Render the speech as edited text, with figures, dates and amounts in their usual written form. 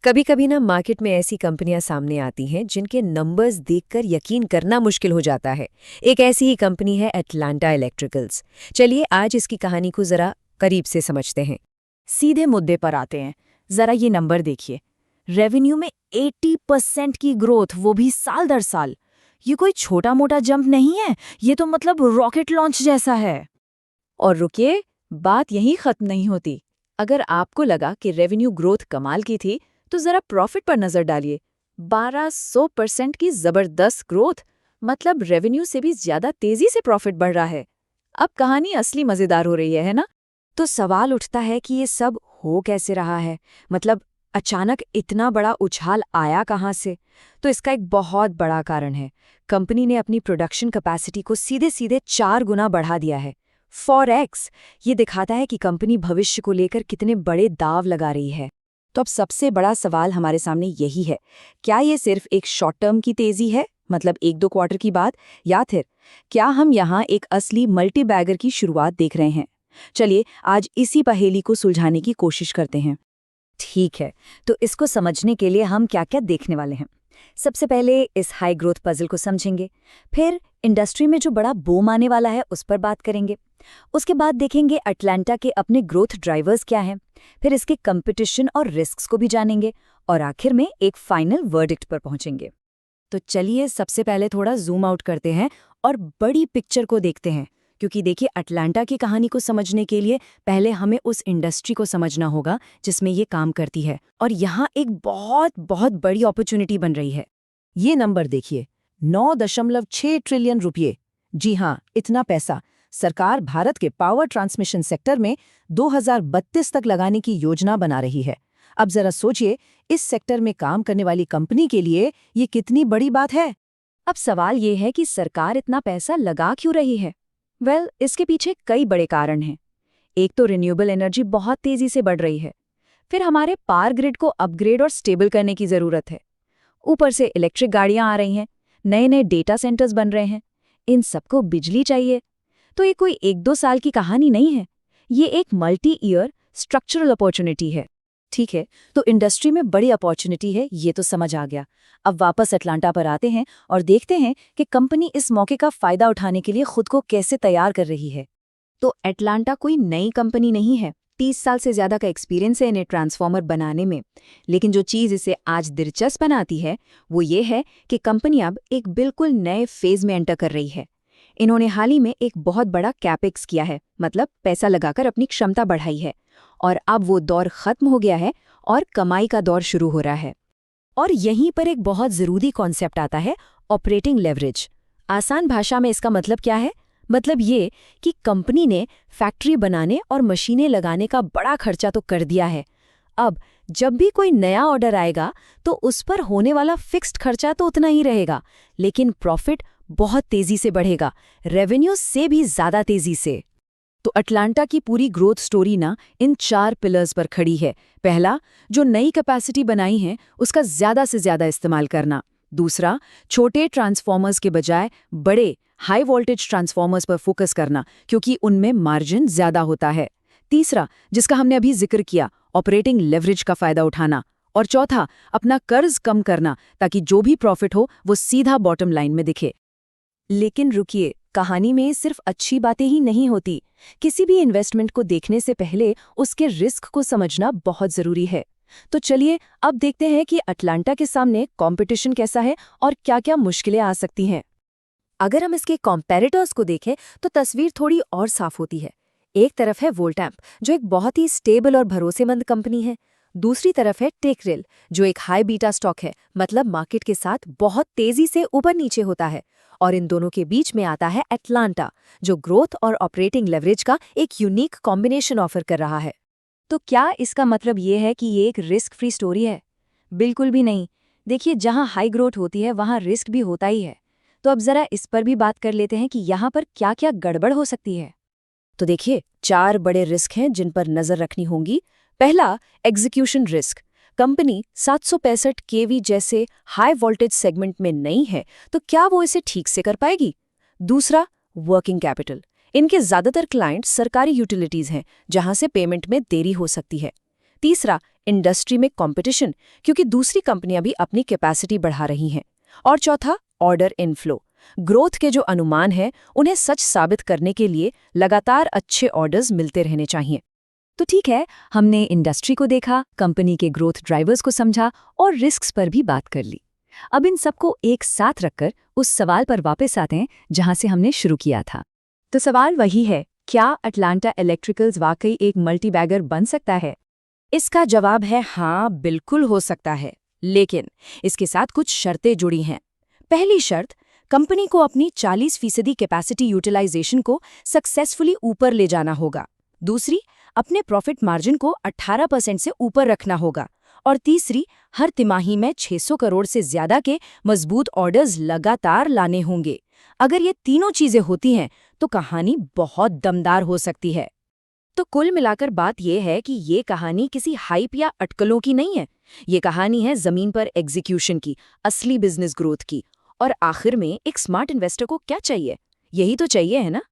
कभी कभी ना मार्केट में ऐसी कंपनियां सामने आती हैं जिनके नंबर्स देखकर यकीन करना मुश्किल हो जाता है। एक ऐसी ही कंपनी है एटलांटा इलेक्ट्रिकल्स। चलिए आज इसकी कहानी को जरा करीब से समझते हैं। सीधे मुद्दे पर आते हैं। जरा ये नंबर देखिए। रेवेन्यू में 80% की ग्रोथ, वो भी साल दर साल। ये कोई छोटा मोटा जंप नहीं है, ये तो मतलब रॉकेट लॉन्च जैसा है। और रुकिए, बात यहीं खत्म नहीं होती। अगर आपको लगा कि रेवेन्यू ग्रोथ कमाल की थी, तो जरा प्रॉफिट पर नजर डालिए। 1200% की जबरदस्त ग्रोथ, मतलब रेवेन्यू से भी ज्यादा तेजी से प्रॉफिट बढ़ रहा है। अब कहानी असली मजेदार हो रही है ना? तो सवाल उठता है कि ये सब हो कैसे रहा है, मतलब अचानक इतना बड़ा उछाल आया कहाँ से? तो इसका एक बहुत बड़ा कारण है। कंपनी ने अपनी प्रोडक्शन कैपेसिटी को सीधे सीधे 4 गुना बढ़ा दिया है। 4x। ये दिखाता है कि कंपनी भविष्य को लेकर कितने बड़े दाव लगा रही है। तो अब सबसे बड़ा सवाल हमारे सामने यही है, क्या ये सिर्फ एक शॉर्ट टर्म की तेजी है, मतलब 1-2 क्वार्टर की बात, या फिर क्या हम यहाँ एक असली मल्टी बैगर की शुरुआत देख रहे हैं? चलिए आज इसी पहेली को सुलझाने की कोशिश करते हैं। ठीक है, तो इसको समझने के लिए हम क्या क्या देखने वाले हैं। सबसे पहले इस हाई ग्रोथ पजल को समझेंगे, फिर इंडस्ट्री में जो बड़ा बूम आने वाला है उस पर बात करेंगे। उसके बाद देखेंगे अटलांटा के अपने ग्रोथ ड्राइवर्स क्या हैं, फिर इसके कंपटीशन और रिस्क्स को भी जानेंगे, और आखिर में एक फाइनल वर्डिक्ट पर पहुंचेंगे। तो चलिए सबसे पहले थोड़ा जूम आउट करते हैं और बड़ी पिक्चर को देखते हैं, क्योंकि देखिए अटलांटा की कहानी को समझने के लिए पहले हमें उस इंडस्ट्री को समझना होगा जिसमें ये काम करती है, और यहाँ एक बहुत बहुत बड़ी अपॉर्चुनिटी बन रही है। ये नंबर देखिए, 9.6 ट्रिलियन रुपये। जी हाँ, इतना पैसा सरकार भारत के पावर ट्रांसमिशन सेक्टर में 2032 तक लगाने की योजना बना रही है। अब जरा सोचिए, इस सेक्टर में काम करने वाली कंपनी के लिए ये कितनी बड़ी बात है। अब सवाल ये है कि सरकार इतना पैसा लगा क्यों रही है? इसके पीछे कई बड़े कारण हैं। एक तो रिन्यूएबल एनर्जी बहुत तेजी से बढ़ रही है, फिर हमारे पावर ग्रिड को अपग्रेड और स्टेबल करने की जरूरत है। ऊपर से इलेक्ट्रिक गाड़ियां आ रही हैं, नए नए डेटा सेंटर्स बन रहे हैं, इन सबको बिजली चाहिए। तो ये कोई 1-2 साल की कहानी नहीं है, ये एक मल्टी ईयर स्ट्रक्चरल अपॉर्चुनिटी है। ठीक है, तो इंडस्ट्री में बड़ी अपॉर्चुनिटी है, ये तो समझ आ गया। अब वापस अटलांटा पर आते हैं और देखते हैं कि कंपनी इस मौके का फायदा उठाने के लिए खुद को कैसे तैयार कर रही है। तो अटलांटा कोई नई कंपनी नहीं है, 30 साल से ज्यादा का एक्सपीरियंस है इन्हें ट्रांसफॉर्मर बनाने में। लेकिन जो चीज़ इसे आज दिलचस्प बनाती है वो ये है कि कंपनी अब एक बिल्कुल नए फेज में एंटर कर रही है। इन्होंने हाल ही में एक बहुत बड़ा कैपेक्स किया है, मतलब पैसा लगाकर अपनी क्षमता बढ़ाई है, और अब वो दौर खत्म हो गया है और कमाई का दौर शुरू हो रहा है। और यहीं पर एक बहुत ज़रूरी कॉन्सेप्ट आता है, ऑपरेटिंग लेवरेज। आसान भाषा में इसका मतलब क्या है? मतलब ये कि कंपनी ने फैक्ट्री बनाने और मशीनें लगाने का बड़ा खर्चा तो कर दिया है। अब जब भी कोई नया ऑर्डर आएगा तो उस पर होने वाला फिक्स्ड खर्चा तो उतना ही रहेगा, लेकिन प्रॉफिट बहुत तेजी से बढ़ेगा, रेवेन्यू से भी ज्यादा तेजी से। तो अटलांटा की पूरी ग्रोथ स्टोरी ना इन 4 पिलर्स पर खड़ी है। पहला, जो नई कैपेसिटी बनाई है उसका ज्यादा से ज्यादा इस्तेमाल करना। दूसरा, छोटे ट्रांसफॉर्मर्स के बजाय बड़े हाई वोल्टेज ट्रांसफॉर्मर्स पर फोकस करना, क्योंकि उनमें मार्जिन ज्यादा होता है। तीसरा, जिसका हमने अभी जिक्र किया, ऑपरेटिंग लेवरेज का फायदा उठाना। और चौथा, अपना कर्ज कम करना, ताकि जो भी प्रॉफिट हो वो सीधा बॉटम लाइन में दिखे। लेकिन रुकिए, कहानी में सिर्फ अच्छी बातें ही नहीं होती। किसी भी इन्वेस्टमेंट को देखने से पहले उसके रिस्क को समझना बहुत जरूरी है। तो चलिए अब देखते हैं कि अटलांटा के सामने कंपटीशन कैसा है और क्या-क्या मुश्किलें आ सकती हैं। अगर हम इसके कॉम्पेरेटर्स को देखें तो तस्वीर थोड़ी और साफ होती है। एक तरफ है वोल्टैम्प, जो एक बहुत ही स्टेबल और भरोसेमंद कंपनी है। दूसरी तरफ है टेकरेल, जो एक हाई बीटा स्टॉक है, मतलब मार्केट के साथ बहुत तेजी से ऊपर नीचे होता है। और इन दोनों के बीच में आता है अटलांटा, जो ग्रोथ और ऑपरेटिंग लेवरेज का एक यूनिक कॉम्बिनेशन ऑफर कर रहा है। तो क्या इसका मतलब ये है कि ये एक रिस्क फ्री स्टोरी है? बिल्कुल भी नहीं। देखिए, जहां हाई ग्रोथ होती है वहां रिस्क भी होता ही है। तो अब जरा इस पर भी बात कर लेते हैं कि यहाँ पर क्या क्या गड़बड़ हो सकती है। तो देखिए, 4 बड़े रिस्क हैं जिन पर नजर रखनी होगी। पहला, एग्जीक्यूशन रिस्क। कंपनी 765 केवी जैसे हाई वोल्टेज सेगमेंट में नहीं है, तो क्या वो इसे ठीक से कर पाएगी? दूसरा, वर्किंग कैपिटल। इनके ज्यादातर क्लाइंट सरकारी यूटिलिटीज हैं, जहां से पेमेंट में देरी हो सकती है। तीसरा, इंडस्ट्री में कंपटीशन, क्योंकि दूसरी कंपनियां भी अपनी कैपेसिटी बढ़ा रही हैं। और चौथा, ऑर्डर इनफ्लो। ग्रोथ के जो अनुमान हैं उन्हें सच साबित करने के लिए लगातार अच्छे ऑर्डर्स मिलते रहने चाहिए। तो ठीक है, हमने इंडस्ट्री को देखा, कंपनी के ग्रोथ ड्राइवर्स को समझा और रिस्क्स पर भी बात कर ली। अब इन सबको एक साथ रखकर उस सवाल पर वापस आते हैं जहां से हमने शुरू किया था। तो सवाल वही है, क्या अटलांटा इलेक्ट्रिकल्स वाकई एक मल्टीबैगर बन सकता है? इसका जवाब है हाँ, बिल्कुल हो सकता है, लेकिन इसके साथ कुछ शर्तें जुड़ी हैं। पहली शर्त, कंपनी को अपनी 40% कैपेसिटी यूटिलाइजेशन को सक्सेसफुली ऊपर ले जाना होगा। दूसरी, अपने प्रॉफिट मार्जिन को 18% से ऊपर रखना होगा। और तीसरी, हर तिमाही में 600 करोड़ से ज्यादा के मजबूत ऑर्डर्स लगातार लाने होंगे। अगर ये तीनों चीजें होती हैं तो कहानी बहुत दमदार हो सकती है। तो कुल मिलाकर बात यह है कि ये कहानी किसी हाइप या अटकलों की नहीं है। ये कहानी है जमीन पर एग्जीक्यूशन की, असली बिजनेस ग्रोथ की। और आखिर में एक स्मार्ट इन्वेस्टर को क्या चाहिए? यही तो चाहिए, है ना?